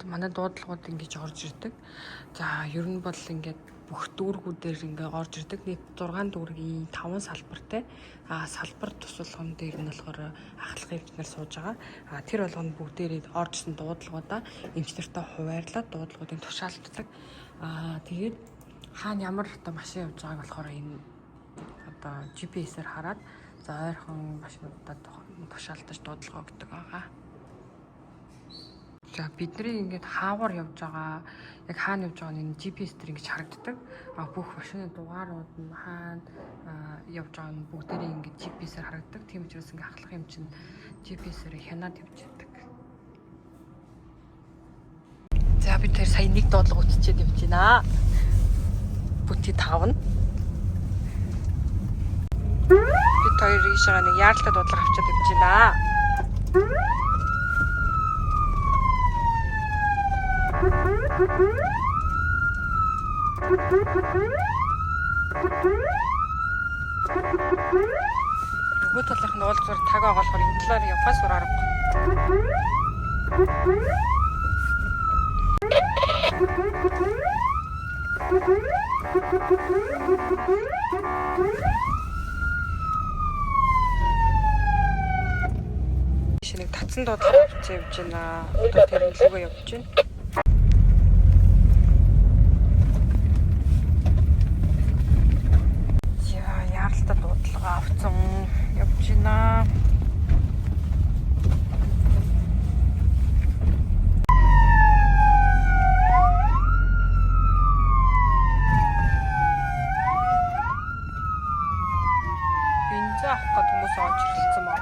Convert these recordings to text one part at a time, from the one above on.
манай дуудлагууд ингэж орж ирдэг. За ер нь бол ингээд бүх дүүргүүдээр ингээ орж ирдэг. Нийт 6 дүүргийн 5 салбартай. Салбар тусалгын дээр нь болохоор ахлах эмчнэр сууж байгаа. Тэр болгонд бүгдээрээ оржсэн дуудлагуудаа эмчнэртэй хуваарлаад дуудлагуудыг тушаалддаг. Тэгээд хаана ямар одоо машин явж байгааг болохоор энэ одоо GPS-ээр хараад за ойрхон машинуудад тушаалтаж дуудлага өгдөг байгаа. За бидний ингээд хаагуур явж байгаа яг хаана явж байгааг энэ GPS дээр ингэж харагддаг. Бүх машины дугаарууд нь хаана явж байгааг нь бүгдээрээ ингээд GPS-ээр харагддаг. Тийм учраас ингээд ахлах юм чинь GPS-ээр хянаад явж байдаг. За би тэр сая нэг дуудлага үтчихэд явж байна. Бүти 5 нь. Бид хоёр ийшээ нэг яаралтай дуудлага авчиад явж байна. Нөгөө талынх нь уулзгаар таг оголохоор энэ талаар явахаас өөр аргагүй. Шинийг татсан дуудлага авчиж явж байна. Одоо тэр нөлөөгөө явж байна. Яаралтай дуудлага авсан явж байна. Бензин авах гэдэг хүмүүс орж ирэлцсэн маа.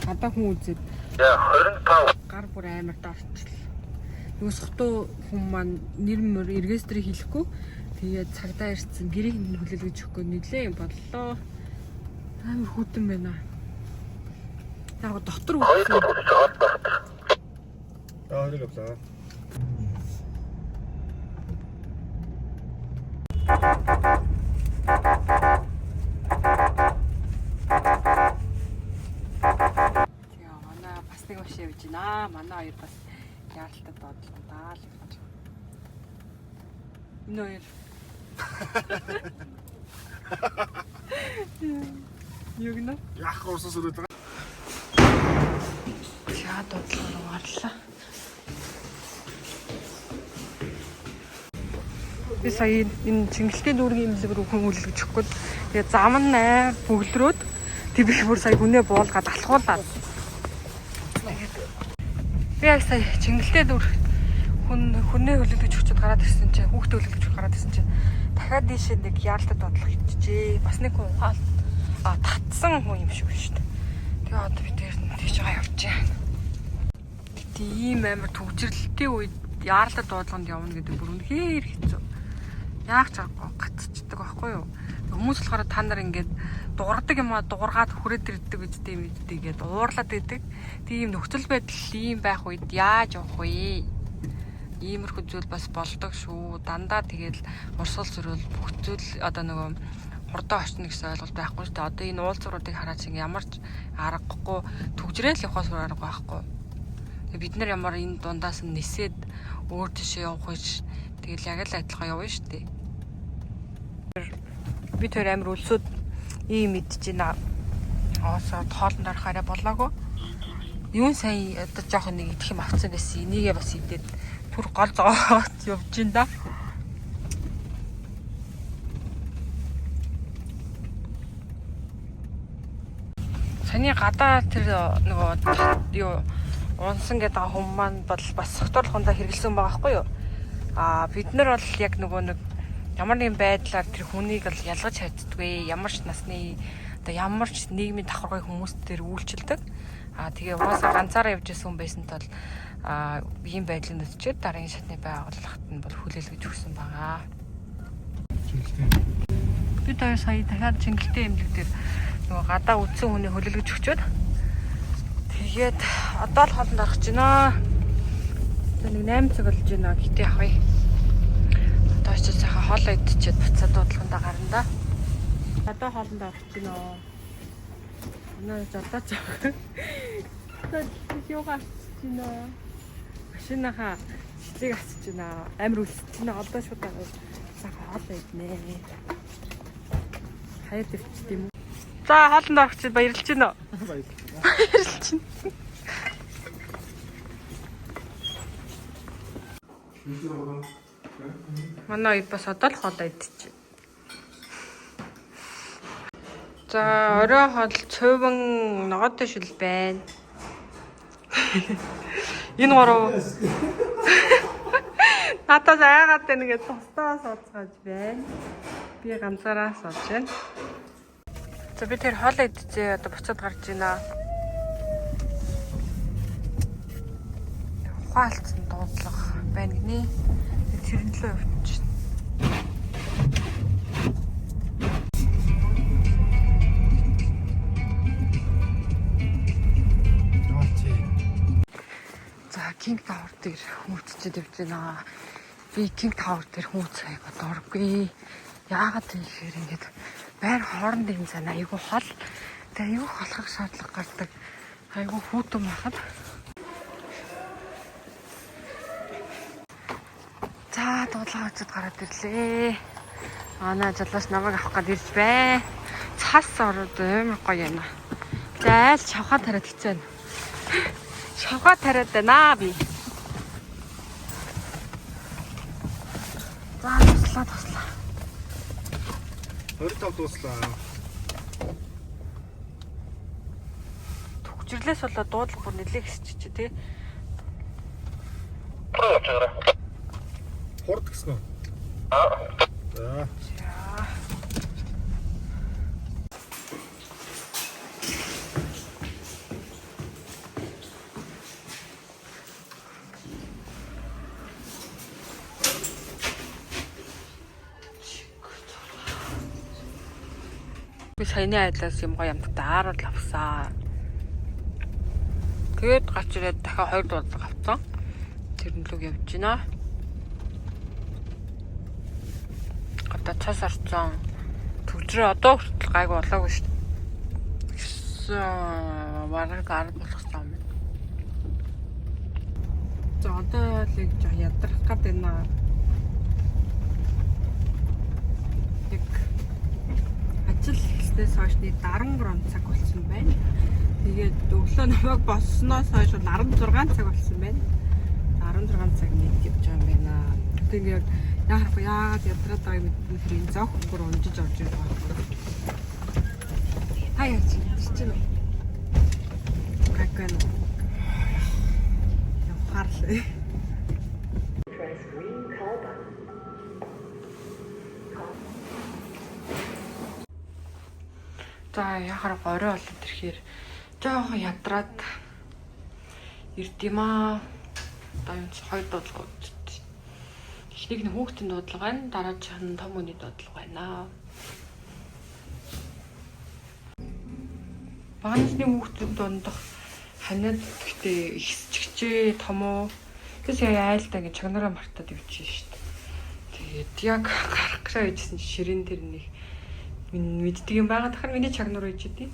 Гадаа хүн үзээд 25 гар бүр амар дорчлоо. Нөгөө сохтуу хүн маань нэр мөр регистрийг хийхгүй. Тэгээд цагдаа ирсэн гэрийг нь хүлээлгэж өгөхгүй нэлээ юм боллоо. Амар хүтэн байна. Яг доктор үзсэн. Ориг авлаа. Нэг машин явж байна. Манай хоёр бас яаралтай доодлоо л гэж. Энэ хоёр. Юу гэнэ? Яах уусаа сүрээд байгаа. Яа доодлоо гарлаа. Би сая энэ Чингэлтэй дүүргийн имлэг рүү хүн үлгэж өгөхгүй. Тэгээ зам нь бөглөрөөд тэр би бүр сая хүнээ буулгаад алхуулаад. Би яг сая Чингэлтэй дүр хүнээ хөлөглөж өчөд гараад ирсэн чинь хүүхдээ хөлөглөж гараад ирсэн чинь дахиад дээшээ нэг яаралтай доодлого хийчихжээ. Бас нэг хүн ухаал татсан хүн юм шиг шүү дээ. Тэгээ одоо би дээр нь тэгж байгаа явж байна. Тэгтээ ийм амар төвжирлэлтийн үед яаралтай дуудлаганд явна гэдэг бүр үнэхээр хэцүү. Яах ч аргагүй гацчихдаг байхгүй юу? Хүмүүс болохоор та нар ингээд дуурдаг юм дуургаад хүрээд ирдэг үедээ юм гэдээ уурлаад идэг. Тийм нөхцөл байдал ийм байх үед яаж явах вэ? Иймэрхүү зүйл бас болдог шүү. Дандаа тэгэл урсгал зөрүүл бүх зүйл одоо нөгөө хурдан очно гэсэн ойлголт байхгүй шүү дээ. Одоо энэ уулзууруудыг хараад чинь ямар ч аргагүй төгжрэл явахаас өөр арга байхгүй. Бид нар ямар энэ дундаас нь нисээд өөр жишээ явах гэж тэгэл яг л адилхан явна шүү дээ. Би тэр амир өлсөд ийм мэдэж байна. Оосоо тоолонд орохаараа болоогүй. Юун сайн одоо жоохон нэг идэх юм авцсан гэсэн. Энийгээ бас идээд түр гол зоогоод явж ин да. Саяны гадаа тэр нөгөө юу унсан гэдэг хүн маань бол бас согтуурлахундаа хэрэгэлсэн байгаа байхгүй юу? Бид нар бол яг нөгөө нэг ямар нэгэн байдлаар тэр хүнийг бол ялгаж хайцдаггүй. Ямар ч насны одоо ямар ч нийгмийн давхаргын хүмүүс дээр үйлчилдэг. Тэгээ угаасаа ганцаараа явж исэн хүн байсанд бол ийм байдлыг нүдчихэд дараагийн шатны байгууллагт нь бол хүлээлгэж өгсөн байгаа. Бид хоёр сая дахиад Чингэлтэй эмнэлэг дээр нөгөө гадаа үдсэн хүний хүлээлгэж өгчөөд тэгээд одоо л хоолнд орох гэж байна. За нэг 8 цаг болж байна. Гэтээ авъя. Одоо ч сайхан хоолоо идчихэд буцаад дуудлагандаа гарна да. Одоо хоолнд орох гэж байна. Манай жолооч авах. Юугаар чинь машинаха цэцэг асч байна. Амар үлсэж байна. Одоо шууд сайхан хоолоо иднэ. Хаяад өвчт юм уу? За хоолнд орох гэж баярлж байна. Баярлж байна. Манай ив бас одоо л хоолоо идчих. За орой хоол цөөвөн ногоотой шил байна. Энэ гурав надад аяагаад байна гэж тостоо сууцгааж байна. Би ганцаараа сууж байна. За би тэр хоолоо идчихээ одоо буцаад гарч байна. Ухаалцсан дуудлага байна гинэ. Тэрнлөө явчих. За King Tower дээр хүмүүцчихэд явж байна. Би King Tower дээр хүмүүцээг дурггүй. Яагаад гэхээр ингэж байр хоорондын зан айгүй хол. Тэгээ айгүй холхох шаардлага гардаг. Айгүй хүүтэн байхад. За дуудлага очиод гараад ирлээ. Манай жолооч намайг авах гээд ирж бай. Цас ороод амар гоё юм. За айл шавхаа тариад хэцүү байна. Шавхаа тариад байна би. За туслаа. 25 дууслаа. Төгжрлээс болоод дуудлага бүр нэлээд хэсчихэ тий. Хурд гэсэн үү? За. Би саяны айдлаас юм гоё амттай ааруул авсан. Тэгээд гарч ирээд дахиад 2 дуудлага авсан. Тэрнлөг явж байна. Одоо цас орцсон. Төгжрөө одоо хүртэл гайгүй болоогүй шүү дээ. Бараг 10 болгосон юм. За одоо л яг ядрах гад байна. Яг ажил хийснээс хойшны 13 цаг болсон байна. Тэгээд өглөө намайг босноос хойш 16 цаг болсон байна. 16 цаг нийт явж байгаа юм байна. Тэгээд яагаад ядраад байгаа юм бэ? Зоох бүр унжиж орж ирэх байна. Хаяа чинь. Гайгүй нөө. Явхарлаа. За яхаар горой болоод ирэхээр жоохон ядраад ирд юм аа. Одоо юм чи 2 дуудлага үзтээ. Эхнийг нь хүүхдийн дуудлага байна, дараачих нь том хүний дуудлага байна. Бага насны хүүхдүүд дондох ханиад гэхдээ ихсчихжээ том уу. Тэс айлтаа гэж чагнараа мартаад явчихсан шүү дээ. Тэгээд яг гарах гэж байжсэн ширээн тэр нэг мэддэг юм байгаа. Дахиад миний чагнар үйж идэв.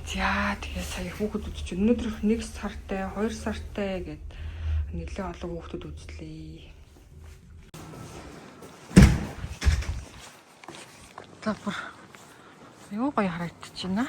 За тэгээ сая хүүхэд үзчих. Өнөөдөр 1 сартай, 2 сартай гэд нэлээд олон хүүхдүүд үзлээ. За бүр юу гоё харагдчихна.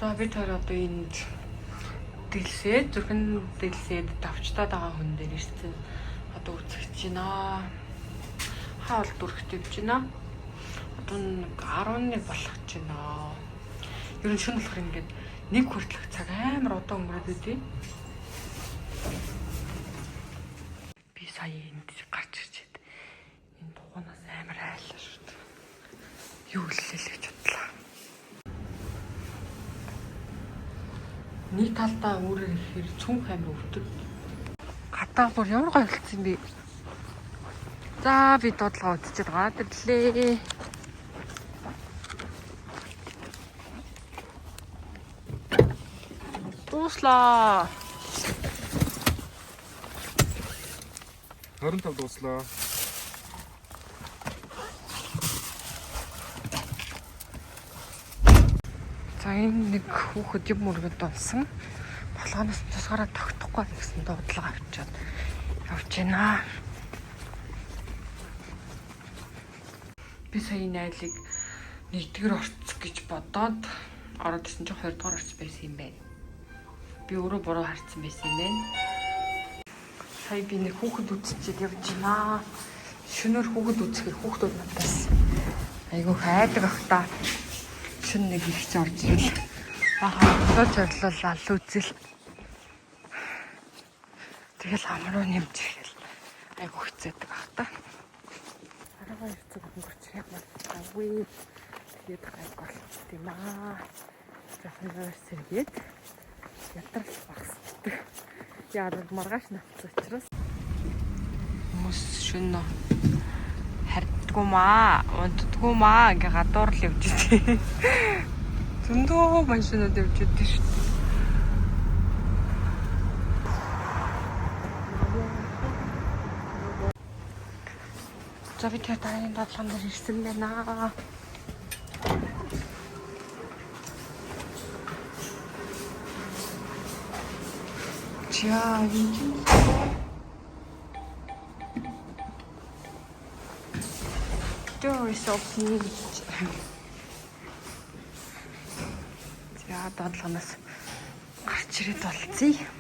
За бид хоёр одоо энд дэлсээ зүрхэн дэлсээд давчтаад байгаа хүн дээр ирсэн. Одоо үзэж байна. Хаал дүрхтэй бич байна. Одоо 11 болох гэж байна. Ер нь шөнө болохоор ингээд нэг хүртэлх цаг амар удаан өнгөрөөд өгдөө. Би сая энд гарч ирчээд энэ дугуйнаас амар айлаа шүү дээ. Юу хэллээ л гэж бодлоо. Нэг талдаа өөрөөр ихээр цүнх амар өвдөг. Гадаа бүр ямар гоё хэлсэн бэ? За би дуудлага удчихад гад ирлээ. Дуслаа. 25 дуслаа. За энэ нэг хүүхэд юм үргэд болсон. Болгоноос тусгаараа тогтохгүй гэсэн дуудлага авчиад явж байна. Би сая найлыг 1-р орцох гэж бодоод ороод ирсэн чинь 2-р орц байсан юм байна. Би өөрөө буруу харсан байсан юм байна. Сая би нэг хүүхэд үзчихэд явж байна. Шөнөөр хүүхэд үзэхээр хүүхдүүд надаас айгүй хайдаг ах та. Шөнө нэг их ч орж ирэл. Ахаа цорлол ал үзэл. Тэгэл амруу нэмж ирэл. Айгүй хэцээдэг ах та. Араа ирцэг өнгөрч ямар авгүй. Тэгээд гайг болчихсон юм аа. Жахнаар сэргээд ядрал багсдаг. Яагаад маргааш навцсан учраас хүмүүс шөнө харддаггүй маа, унтдаггүй маа ингээ гадуур л явж идэв. Зөндөө машинууд явж идэв шүү дээ. За би тэр дараагийн дадлан дээр ирсэн байна. За энэ door is open. За дадлагнаас гарч ирээд болцъё.